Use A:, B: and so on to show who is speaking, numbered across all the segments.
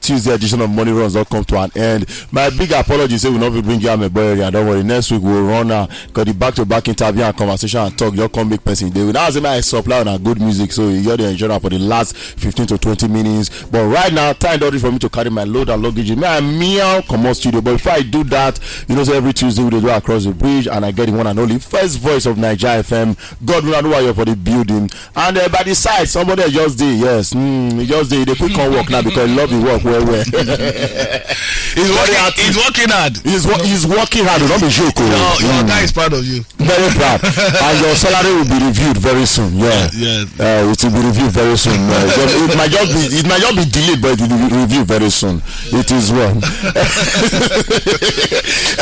A: Tuesday edition of Money Runs don't come to an end. My big apology say we not be bringing out my boy area. Don't worry, next week we'll run got the back-to-back interview and conversation and talk. Your come big person. They will now say my supply on a good music, so you got to enjoy that for the last 15 to 20 minutes. But right now, time already for me to carry my load and luggage. I meow come on studio. But before I do that, you know, so every Tuesday we do across the bridge, and I get the one and only first voice of Naija FM. God will know why you're for the building. And by the side, somebody just did, yes, he just did. They quick on work now because I love the work well.
B: He's working hard.
A: He's working hard. Don't be joke.
B: Your guy is proud of you.
A: Very proud. And your salary will be reviewed very soon. Yeah. It will be reviewed very soon. It might just be delayed, but it will be reviewed very soon. It is well.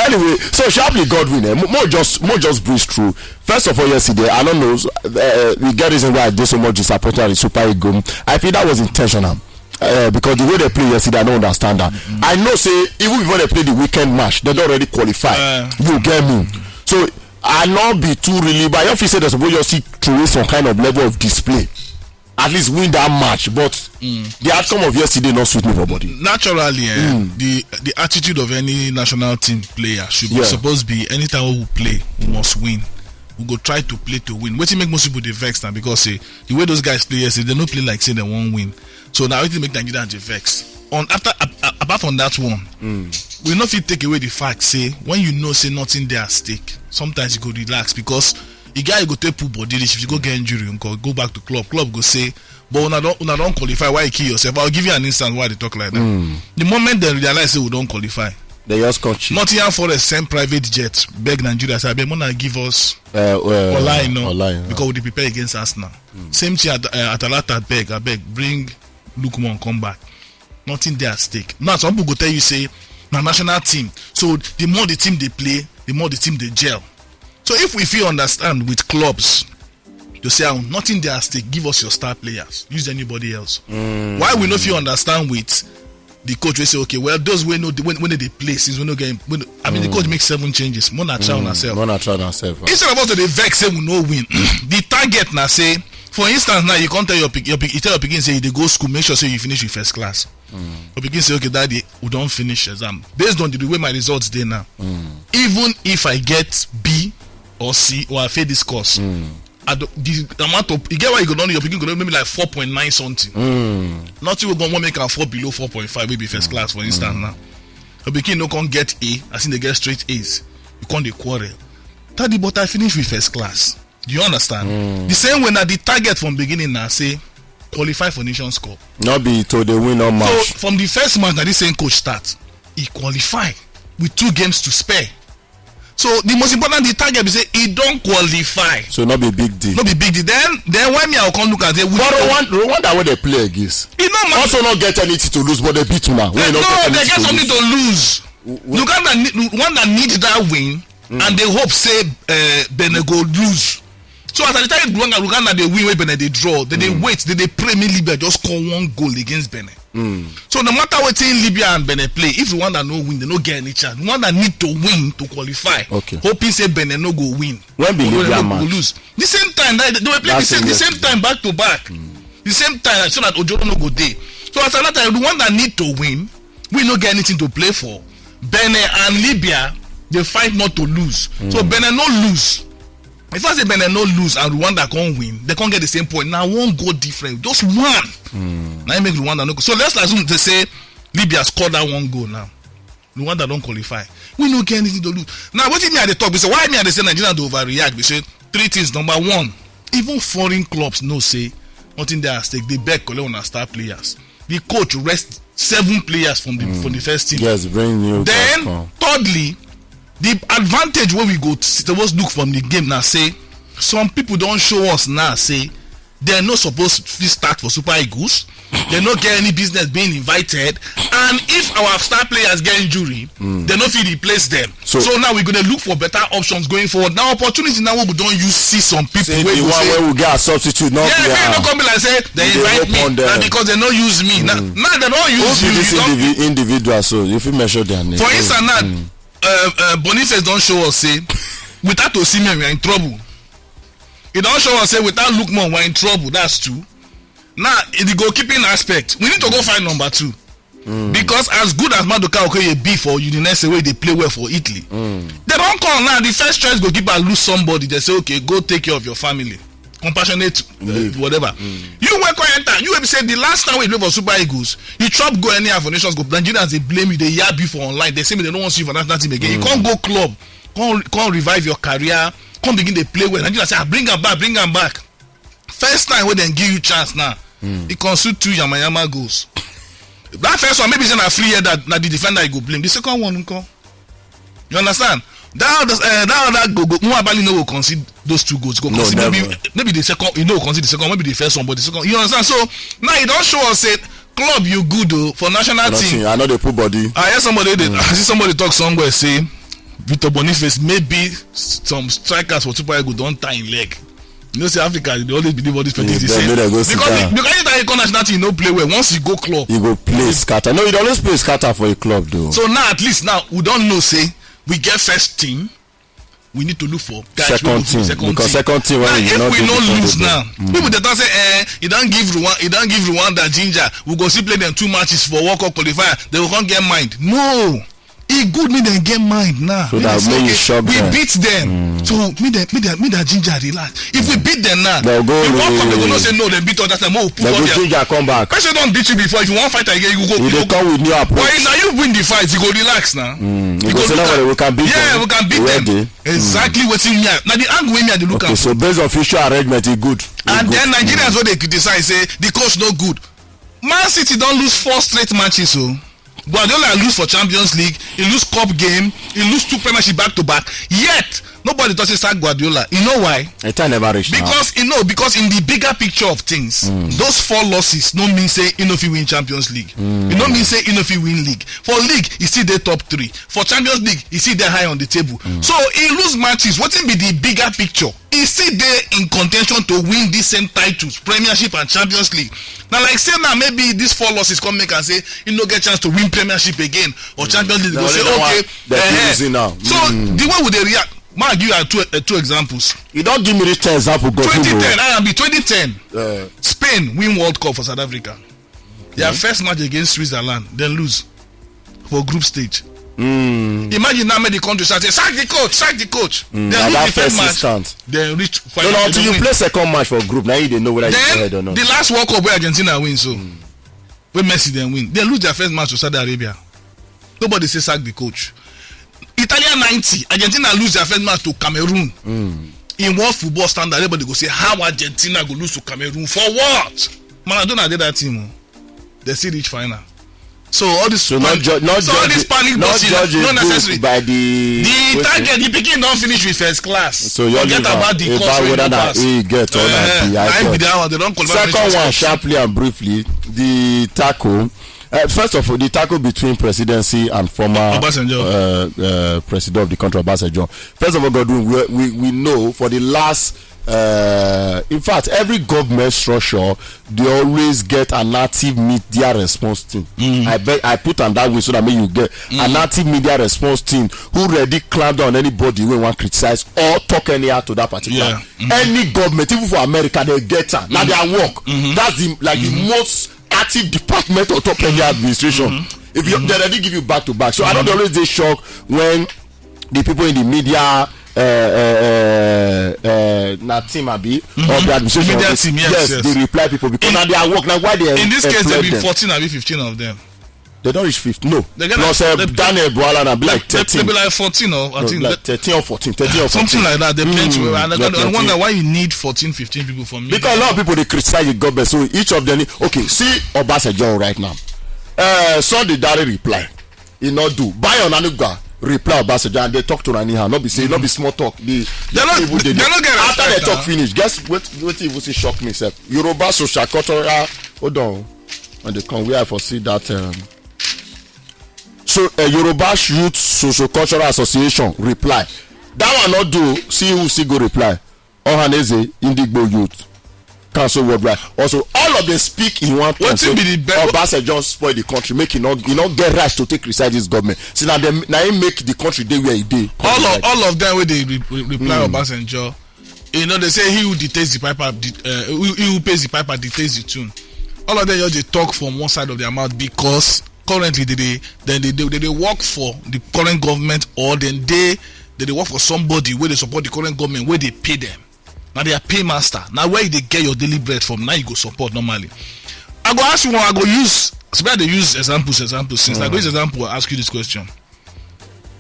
A: Anyway, so sharply Godwin, more just breeze through. First of all, yesterday, I don't know, we get reason why I did so much disappointed at the Super Eagles. I think that was intentional. Because the way they play yesterday, I don't understand that. I know, say, even before they play the weekend match, they don't already qualify. You get me? So, I not be too really, but I often say they're supposed to see through some kind of level of display. At least win that match, but the outcome of yesterday not suit me for body.
B: Naturally, the attitude of any national team player should be supposed to be anytime we play, we must win. We go try to play to win. What make most people dey vex now because the way those guys play yesterday, they don't play like say they won't win. So now it make Nigeria dey vex. Apart from that one, we not fit take away the fact say when you know say nothing there at stake, sometimes you go relax because the guy go take pull body. If you go get injury, you go back to club go say, but una don't qualify. Why you kill yourself? I'll give you an instance why they talk like that. The moment they realize say we don't qualify,
A: they just cut you.
B: Nottingham Forest send private jet beg Nigeria say, "I wanna give us Ola, because we prepare against Arsenal." Same thing at Atalanta beg bring Lukman come back. Nothing there at stake. Now some people go tell you say na national team. So the more the team they play, the more the team they gel. So if we feel understand with clubs to say nothing there at stake, give us your star players. Use anybody else. Why we not feel understand with the coach will say, okay, well, those we know when they play since we know game. The coach makes 7 changes. More try on ourselves. Instead of us to the vex say we no win. The target now say, for instance, now you can't tell you tell your pikin say they go school, make sure say you finish with first class. Your pikin say, okay, daddy, we don't finish exam based on the way my results dey now. Even if I get B or C or I fail this course. The amount of you get why you go down your picking go maybe like 4.9 something. Nothing will go make and fall below 4.5 maybe first class for instance now. Your picking no can get A, I think they get straight A's. You can't dey quarrel. Daddy, but I finish with first class. Do you understand? The same way that the target from beginning now say qualify for Nations Cup. Not
A: be to the win or match.
B: So from the first match that this same coach start, he qualify with 2 games to spare. So the most important the target is say he don't qualify.
A: So not be big deal.
B: Not be big deal. Then when me I will come look at it.
A: But Rwanda when they play against.
B: It not
A: also not get anything to lose, but they beat you now.
B: They get something to lose. Rwanda needs that win, and they hope say Benin go lose. So as I tell you, Rwanda they win, Benin they draw. Then they wait. Then they pray me Libya just score 1 goal against Benin. So no matter what team Libya and Benin play, if Rwanda no win, they no get any chance. Rwanda need to win to qualify.
A: Okay.
B: Hoping say Benin no go win.
A: When be Libya match?
B: Lose. The same time they will play the same time back to back. The same time so that Ojo no go day. So as another time, the one that need to win, we no get anything to play for. Benin and Libya they fight not to lose. So Benin no lose. If I say Benin no lose and Rwanda can't win, they can't get the same point. Now one goal different, just one. Now you make Rwanda no go. So let's assume they say Libya scored that 1 goal now. Rwanda don't qualify. We no get anything to lose. Now what if me at the talk? We say why me at the say Nigeria do overreact? We say 3 things. Number 1, even foreign clubs no say nothing there at stake. They beg collect on our star players. The coach rest 7 players from the first team.
A: Yes, bring new.
B: Then thirdly, the advantage where we go supposed look from the game now say some people don't show us now say they're not supposed to start for Super Eagles. They not get any business being invited, and if our star players get injury, they not feel replace them. So now we're gonna look for better options going forward. Now opportunity now we don't use see some people
A: say the one where we get a substitute. Not
B: not come be like say they invite me because they don't use me. Now they don't use you.
A: This individual, so if you measure their name.
B: For instance, now. Boniface don't show us say without Osimhen we are in trouble. He don't show us say without Lukman we are in trouble. That's 2. Now in the goalkeeping aspect, we need to go find number 2. Because as good as Maduka Okoye be for Udinese way they play well for Italy, they don't come now. The first choice goalkeeper lose somebody. They say, okay, go take care of your family. Compassionate, whatever. You work on enter. You have said the last time we play for Super Eagles, you chop go any for Nations Cup. Nigerians they blame you. They yab you for online. They say they don't want you for national team again. You can't go club. Can't revive your career. Can't begin to play well. Nigerians say, bring them back. First time when they give you chance now, it consume 2 Yamayama goals. That first one maybe it's not free here that the defender go blame. The second one, you understand? That go Muabali no will concede those 2 goals. Maybe the second, concede the second, maybe the first one, but the second. You understand? So now you don't show us say club you good though for national team.
A: I know they put body.
B: I hear somebody I see somebody talk somewhere say Victor Boniface maybe some strikers for Super Eagles don't tie in leg. You know, say Africa, they always believe all these people the same. Because you go national team, you no play well. Once you go club,
A: you go play scatter. No, you always play scatter for a club though.
B: So now at least now we don't know. Say we get first team, we need to look for
A: second team. Because second team,
B: now, if we don't lose now, people that don't say, he don't give Rwanda ginger. We go see play them 2 matches for World Cup qualifier. They will can't get mind. No. It good me then get mind now.
A: So that
B: we
A: them.
B: beat them. So me that ginger relax. If we beat them now,
A: they'll go.
B: They will not say no. They beat us. That's time.
A: Ginger come back.
B: Person don't beat you before. If you want fight again, you go.
A: They come with new approach.
B: But now you win the fight, you go relax now.
A: You go say we can beat them.
B: Yeah, we can beat them. Exactly what's in here. Now the angle we they look at.
A: So based on official arrangement, it's good.
B: And then Nigerians what they criticize say the coach no good. Man City don't lose 4 straight matches so. Guardiola lose for Champions League, he lose cup game, he lose 2 premiership back to back. Yet nobody touches that Guardiola. You know why?
A: Never reached
B: because because in the bigger picture of things, those 4 losses no mean say he no fit win Champions League. It no mean say he no fit win league. For league, he still the top 3. For Champions League, he still there high on the table. So he lose matches. What will be the bigger picture? He still there in contention to win these same titles, Premiership and Champions League. Now, like say now maybe these 4 losses come make and say he no get chance to win Premiership again or Champions League. They go say okay,
A: now.
B: So the way would they react? Man, give you 2 examples.
A: You don't give me this 10 example.
B: 2010, I be 2010. Spain win World Cup for South Africa. Their first match against Switzerland, then lose for group stage. Imagine now, the country start saying, sack the coach. Then lose the first match. Then reach final.
A: No, until you play second match for group, now you didn't know whether you go ahead or not.
B: The last World Cup where Argentina win, so where Messi then win, they lose their first match to Saudi Arabia. Nobody say sack the coach. Italia 90, Argentina lose their first match to Cameroon. In world football standard, everybody go say how Argentina go lose to Cameroon for what? Maradona did that team. They still reach final. So all this panic button, not necessary.
A: By the
B: target, the picking don't finish with first class.
A: So you
B: forget about the course
A: whether that he get or not.
B: They don't
A: second one sharply and briefly, the tackle. First of all, the tackle between presidency and former president of the country, Obasanjo. First of all, Godwin, we know for the last, in fact, every government structure, they always get an active media response team. I put on that way so that you get an active media response team who ready clamp down on anybody when one criticize or talk anyhow to that particular. Any government, even for America, they get her. Now their work. That's the most active department of top any administration. If you they already give you back to back. So I don't always get shocked when the people in the media team abi or the administration
B: media team, yes,
A: they reply people because now their work. Now why they
B: in this case there be 14 or 15 of them.
A: They don't reach 50. No.
B: Plus
A: Daniel Bwala and be like 13.
B: They be like 14 or I think
A: like 13 or 14. 13 or 14.
B: Something like that. They plenty. And I wonder why you need 14, 15 people for me.
A: Because a lot of people they criticize the government. So each of them okay, see Obasanjo right now. Sunday Dari reply. He not do. Buy on Anugba. Reply Obasanjo and they talk to Rani. Not be say, not be small talk. They not get after they talk finish. Guess what even say shock me, sir. Yoruba social cultural hold on. When they come, we have foresee that so Yoruba Youth Social Cultural Association reply. That one not do. See who see go reply. Ohaneze Indigbo Youth Council Worldwide. Also, all of them speak in one point. So Obasanjo spoil the country, make it not get right to take criticize this government. See now them now he make the country day where he day.
B: All of them where they reply Obasanjo. You know they say he who dictates the piper, he who pays the piper dictates the tune. All of them just they talk from one side of their mouth because currently they work for the current government, or then they work for somebody where they support the current government, where they pay them. Now they are paymaster. Now where they get your daily bread from? Now you go support normally. I go ask you one. I go use. They use examples. Since I go use example, I ask you this question.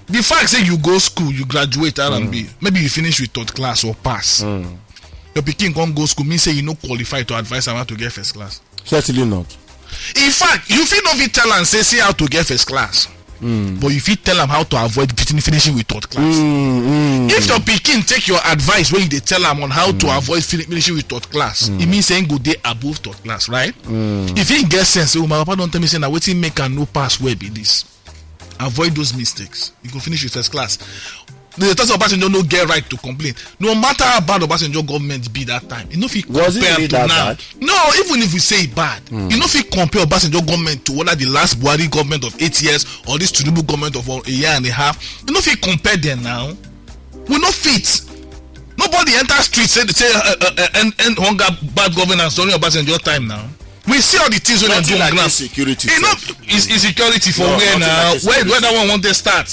B: The fact say you go school, you graduate R&B, maybe you finish with third class or pass. Your pikin can't go school, means say you no qualify to advise how to get first class.
A: Certainly not.
B: In fact, you fit not fit tell and say how to get first class. But you fit tell them how to avoid finishing with third class. If your pikin take your advice when they tell them on how to avoid finishing with third class, it means saying go there above third class, right? If he get sense, oh, my papa don't tell me say now waiting make a no pass where be this. Avoid those mistakes. You go finish with first class. The thoughts of Obasanjo no get right to complain. No matter how bad Obasanjo government be that time, you know if he compare to now. Bad? No, even if we say it bad, you know if he compare Obasanjo government to whether the last Buhari government of 8 years or this Tinubu government of a year and a half, you know if he compare them now, we no fit. Nobody enter streets say end hunger, bad governance during Obasanjo time now. We see all the things when they do on ground.
A: Insecurity.
B: Insecurity for where now? Where that one want to start?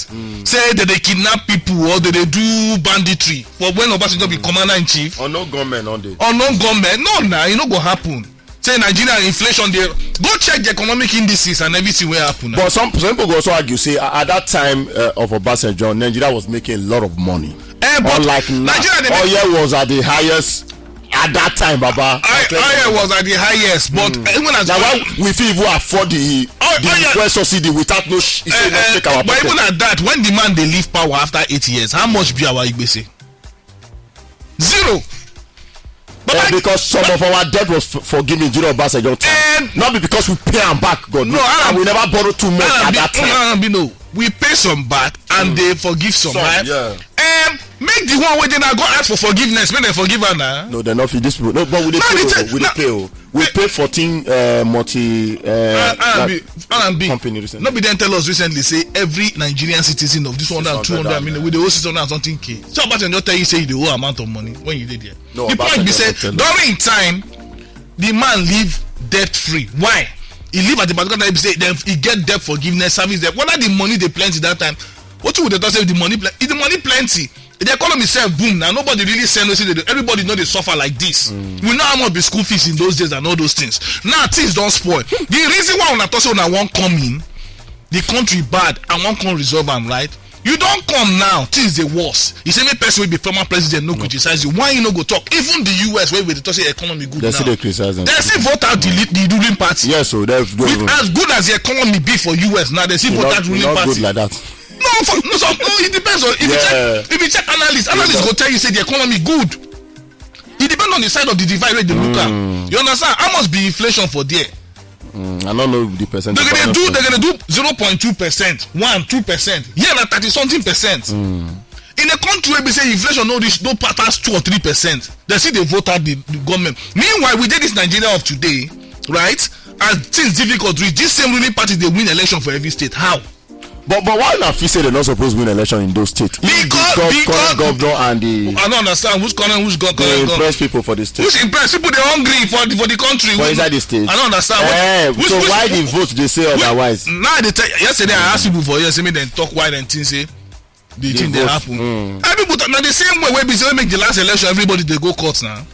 B: Say that they kidnap people or that they do banditry. For when Obasanjo be commander in chief.
A: Or no government on the.
B: Or no government. No, now it no go happen. Say Nigeria inflation there. Go check the economic indices and everything will happen.
A: But some people go also argue say at that time of Obasanjo, Nigeria was making a lot of money. Unlike Nigeria, oil was at the highest. At that time, Baba,
B: oil was at the highest, but even as
A: well, we feel we afford the request subsidy without no take our
B: but even at that, when the man they leave power after 8 years, how much be our Igbese? Zero.
A: Because some of our debt was forgiven during Obasanjo time. Not because we pay them back, God. No, and we never borrow too much at that time.
B: No, we pay some back and they forgive some, right?
A: Yeah.
B: Make the one where they now go ask for forgiveness. Make them forgive her now.
A: No, they're not for this people. No, but we pay. We pay 14 multi company recently.
B: Nobody then tell us recently say every Nigerian citizen of this 100 and 200 I mean with the whole 600 and something K. So about just tell you say the whole amount of money when you did there.
A: No,
B: the point be say during time the man live debt free. Why? He live at the particular time say then he get debt forgiveness service debt. Whether the money they plenty that time. What would they talk say the money if the money plenty? The economy self boom now. Nobody really send us. Everybody know they suffer like this. We know how much be school fees in those days and all those things. Now things don't spoil. The reason why when I talk when I won't come in, the country bad and won't come resolve them right. You don't come now. Things the worst. You say me person will be former president no criticize you. Why you no go talk? Even the US where we talk say economy good
A: now. They criticize them.
B: They still vote out the ruling party.
A: Yes, so that's good.
B: As good as the economy be for US now, they still vote out ruling party.
A: Not good like that.
B: No, it depends on if you check analysts go tell you say the economy good. It depends on the side of the divide where they look at. You understand? How much be inflation for there?
A: I don't know the percent.
B: They're gonna do 0.2%, 2%. Yeah, na 30-something%. In a country where we say inflation no pass 2 or 3%, they see they vote out the government. Meanwhile, we did this Nigeria of today, right? As things difficult, this same ruling party they win election for every state. How?
A: But why not say they're not supposed to win election in those states? Because governor and the
B: I don't understand who's current
A: they impress people for the state.
B: Who's impress people? They're hungry for the country.
A: For inside the state.
B: I don't understand.
A: So why the vote they say otherwise?
B: Now they tell yesterday I asked people for years, me then talk why then things say the thing they happen. Everybody now the same way we say make the last election everybody they go court now.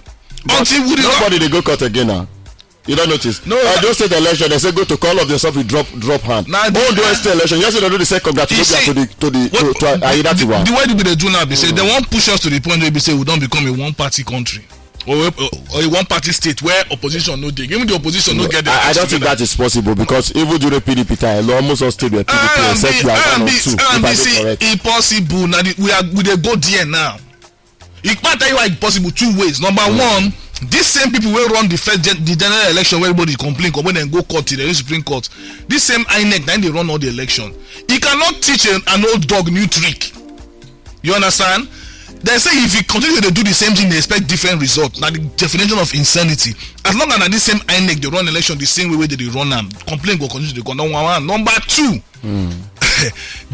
B: Until
A: nobody they go court again now. You don't notice? No. I don't say the election. They say go to call of themselves with drop hand. Now the state election. Yesterday they do the say congratulations to Aidatiwa.
B: The way they do now, they say they won't push us to the point where they say we don't become a one-party country or a one-party state where opposition no dig. Even the opposition no get the.
A: I don't think that is possible because even during PDP time, almost all state were PDP except you are one or two.
B: Impossible. Now we they go there now. You can't tell you why it's possible 2 ways. Number one. These same people will run the general election where everybody complain when they go court to the Supreme Court. This same INEC then they run all the election. You cannot teach an old dog new trick. You understand? They say if you continue to do the same thing, they expect different results. Now the definition of insanity. As long as this same INEC they run election the same way they run them, complain go continue to go. Number two,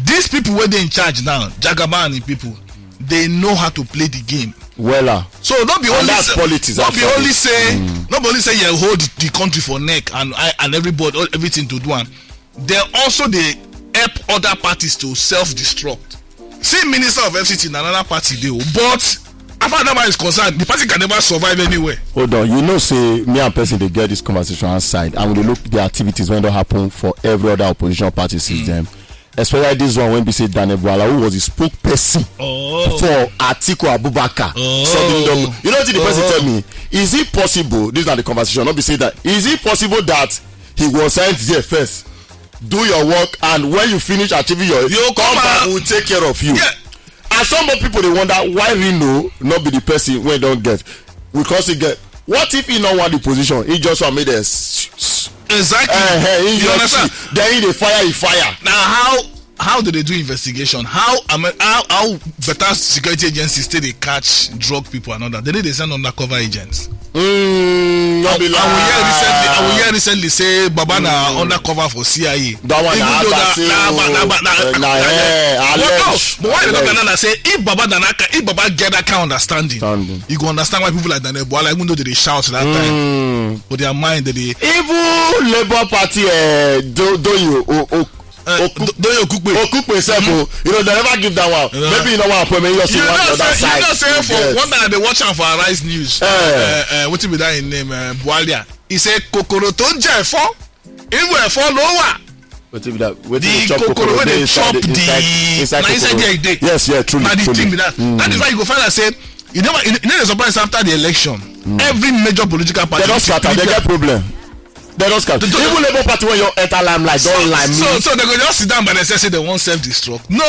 B: these people where they in charge now, Jagaban and people, they know how to play the game. So don't be only say,
A: politics.
B: Don't be only say, nobody say you hold the country for neck and everybody everything to do. And they also they help other parties to self-destruct. See, Minister of FCT in another party they but as far as that man is concerned, the party can never survive anywhere.
A: Hold on, you know, say me and person they get this conversation outside, and when they look the activities when they happen for every other opposition party since them. Especially this one when we say Daniel Bwala, who was the spokesperson for Atiku Abubakar. You know what the person tell me? Is it possible? This is not the conversation. Not be say that. Is it possible that he was sent there first? Do your work, and when you finish achieving your, you come back, we'll take care of you. Yeah. And some more people they wonder why Rino not be the person when don't get, because he get. What if he not want the position? He just want made a
B: exactly.
A: You understand? Then he fire.
B: Now how do they do investigation? How better security agencies still they catch drug people and all that? They need to send undercover agents. I will hear recently say Baba na undercover for CIA.
A: That one
B: but why the governor say if Baba get that kind of understanding, you go understand why people like Daniel Bwala, even though they shout that time, but their mind they
A: even Labour Party Okukpe self, you know, they never give that one. Maybe you know what appointment you see one on that side.
B: You know, say for one time they watch am for Arise News. What be that in name? Bwalia. He said kokoro to nje for. Iwe for lower.
A: What be that?
B: The kokoro when they chop the inside there.
A: Yes, yeah, truly.
B: That is why you go find and say you know the surprise after the election. Every major political party
A: they get problem. They don't scatter. Even Labour Party when you enter limelight, don't lie me.
B: So they go just sit down by themselves say they want self-destruct. No,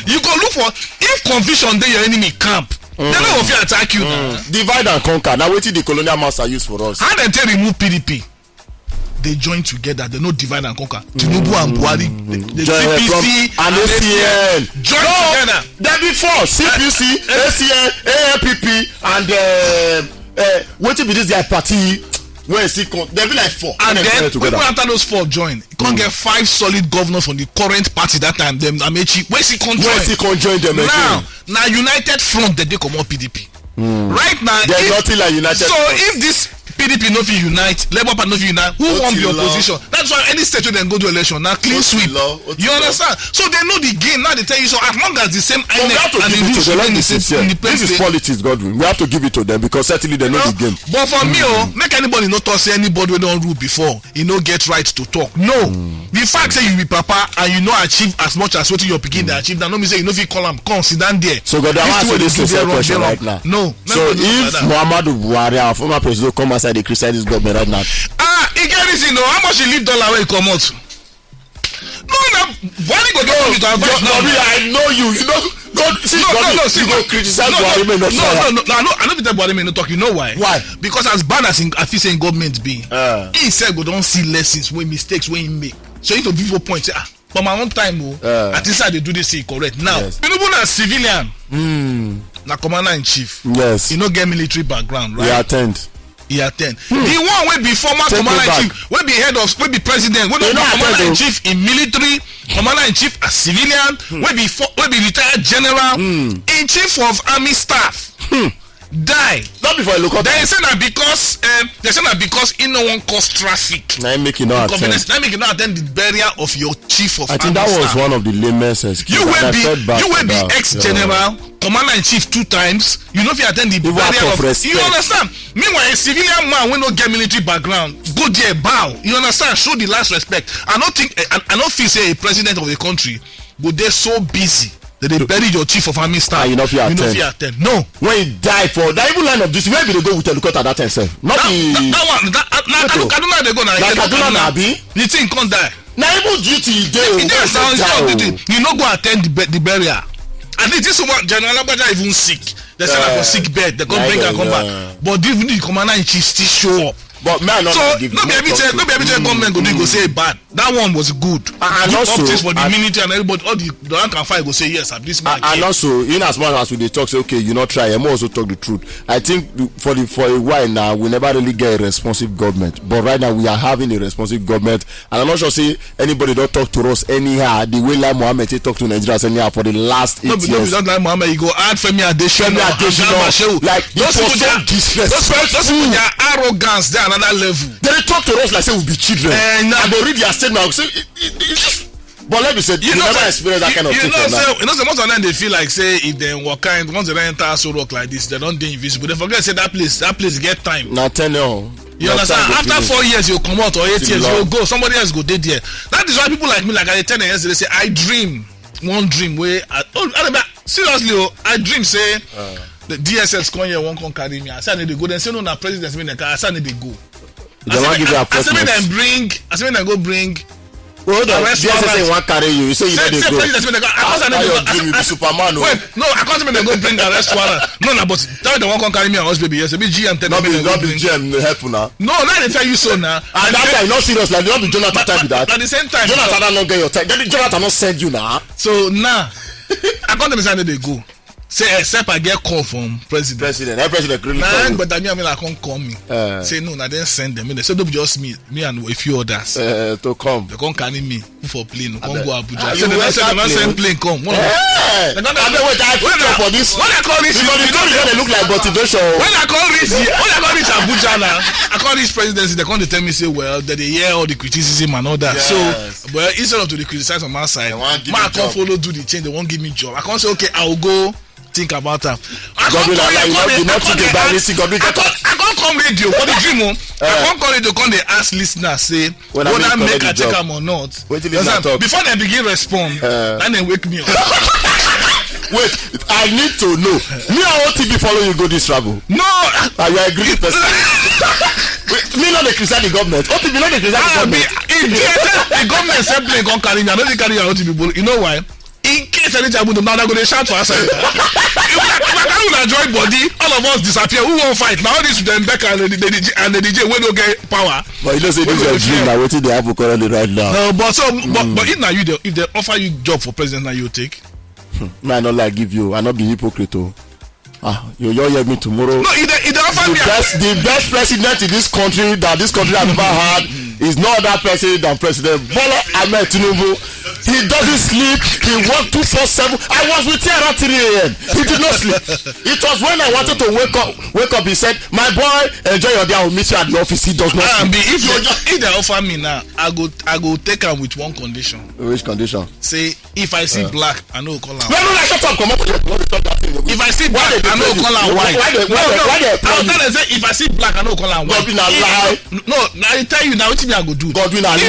B: you go look for if confusion dey your enemy camp. They no go fit attack you.
A: Divide and conquer. Now wetin the colonial master use for us?
B: How dem take remove PDP? They join together. They no divide and conquer. Tinubu and Buhari, the CPC
A: and ACN
B: join together.
A: There before CPC, ACN, ANPP, and wetin be this their party? When see there be like 4
B: and then even after those 4 join you can't get 5 solid governors from the current party that time them Amechi where see can join them now United Front they come on PDP right now
A: there's nothing like United
B: so Front. If this PDP no fit unite, Labour Party no fit unite, who won the opposition? That's why any state where they go to election now clean sweep. You understand? So they know the game now. They tell you so as long as the same INEC and the rules in the same
A: this is politics, Godwin. We have to give it to them because certainly they know the game.
B: But for me, make anybody not talk say anybody we don't rule before you know get right to talk. No, the fact say you be papa and you know achieve as much as what you're picking they achieve. That no me say you know if you call them come sit down there.
A: So God, I want to this is a question right now.
B: No.
A: So if Muhammadu Buhari, our former president, come outside the criticize government right now.
B: He get this, you know, how much you leave dollar where you come out? No, why you go do it?
A: I know you. You know, you go criticize Buhari may not talk.
B: I know Peter Buhari may not talk. You know why?
A: Why?
B: Because as bad as he saying government be, he said go don't see lessons when mistakes when he make. So if people point say, but my own time, at least I they do this thing correct. Now, Tinubu na civilian, na commander in chief.
A: Yes.
B: You know, get military background, right?
A: He attend.
B: The one will be former commander in chief, will be head of, will be president, will be commander in chief in military, commander in chief as civilian, will be retired general, in chief of army staff. Die.
A: Not before I look up.
B: They say that because he no one cause traffic.
A: Now make you not attend.
B: Now make you not attend the burial of your chief of army staff.
A: I think that was one of the lamest excuses.
B: You will be ex-general, commander in chief 2 times. You know if you attend the burial of you understand? Meanwhile, a civilian man will not get military background. Go there, bow. You understand? Show the last respect. I don't feel say a president of the country go there so busy. They bury your chief of army staff.
A: You know if you attend.
B: No.
A: When he died for that even line of this, where did they go with a look at that himself? Not
B: that one. Kaduna they go now.
A: Kaduna Nabi.
B: The thing can't die.
A: Now even duty day.
B: You no go attend the burial. And this one General Abacha even sick. They say like for sick bed. They come bring and come back. But even the commander in chief still show up.
A: But man,
B: so no be every time government go say bad. That one was good.
A: And also
B: for the military and everybody, all the rank and file go say yes. At this man.
A: And also, in as much as we dey talk, say okay, you not try. I'm also talk the truth. I think for a while now, we never really get a responsive government. But right now, we are having a responsive government, and I'm not sure say anybody don't talk to us anyhow. The way like Mohammed talk to Nigerians anyhow for the last 8 years.
B: No, don't like Mohammed. You go add Femi Adesina.
A: Like those people so disrespectful.
B: Those people, their arrogance, they are another level.
A: They talk to us like say we be children, and they read their statement. But let me say, you never experienced that kind of thing.
B: Most of them they feel like say if they work once they enter so rock like this, they don't dey invisible. They forget say that place get time.
A: Now 10 years.
B: You understand? After 4 years you come out or 8 years you go. Somebody else go there. That is why people like me, like I tell them yesterday, say I dream one dream where seriously, I dream say the DSS come here won't come carry me. I say I need to go. Then say no, na president me I say I need to go. I say when I go bring.
A: Hold on, DSS say want carry you. You say you need to go. You be Superman.
B: Wait, no, I can't even go bring arrest warrant. No, but tell them won't come carry me and hospital. Yes, be GM tell me.
A: Not be GM help now.
B: No, now they tell you so now.
A: And that time not serious. Like not be Jonathan time with that.
B: At the same time,
A: Jonathan don't get your time. Jonathan not send you now.
B: So now, I can't understand that they go. Say except I get call from president.
A: President really
B: nah, but I mean I can't call me. Say no, I didn't send them. They said don't be just me and a few others
A: to come.
B: They can't carry me for plane. Can't go Abuja. So they not send plane come.
A: Wait, I for this.
B: When I call this,
A: they look like motivation.
B: When I call reach Abuja now, I call this presidency. They can't tell me say well that they hear all the criticism and all that. Yes. So, but instead of to the criticize on my side, I can't follow do the change. They won't give me job. I can't say okay, I'll go. Think about that. I can't come radio for the dream. I can't come radio. Come they ask listeners say whether I make a take them or not. Before they begin respond, then they wake me up.
A: Wait, I need to know. Me and OTB follow you go this travel.
B: No,
A: are you agree person? Me not the criticize the government. OTB not the criticize the government.
B: The government simply can't carry me. I don't carry your OTB. You know why? In case anything happen to now, they're going to shout for us. If I can't enjoy body, all of us disappear. Who won't fight? Now this them back and the DJ will not get power.
A: But you don't say this is a dream. Now waiting they have currently right now.
B: No, but if now if they offer you job for president, now you take.
A: Man, not like give you. I not be hypocrite. You hear me tomorrow.
B: No, if they offer me
A: the best president in this country that this country has ever had is no other president than President Bola Ahmed Tinubu. He doesn't sleep. He worked 24/7. I was with him around 3 a.m. He did not sleep. It was when I wanted to wake up. He said, "My boy, enjoy your day. I will meet you at the office." He does not sleep.
B: If they offer me now, I go take him with one condition.
A: Which condition?
B: Say if I see black, I know call him.
A: No, shut up. Come up with that thing.
B: If I see black, I know call him white. I'll tell them say if I see black, I know call him white.
A: Godwin a lie.
B: No, I tell you now what I go do.
A: Godwin a lie.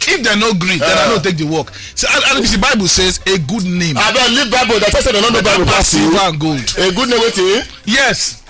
B: If they no green, then I don't take the work. So the Bible says a good name.
A: I don't leave Bible. That said, I don't know Bible.
B: Silver and gold.
A: A good name, wait.
B: Yes.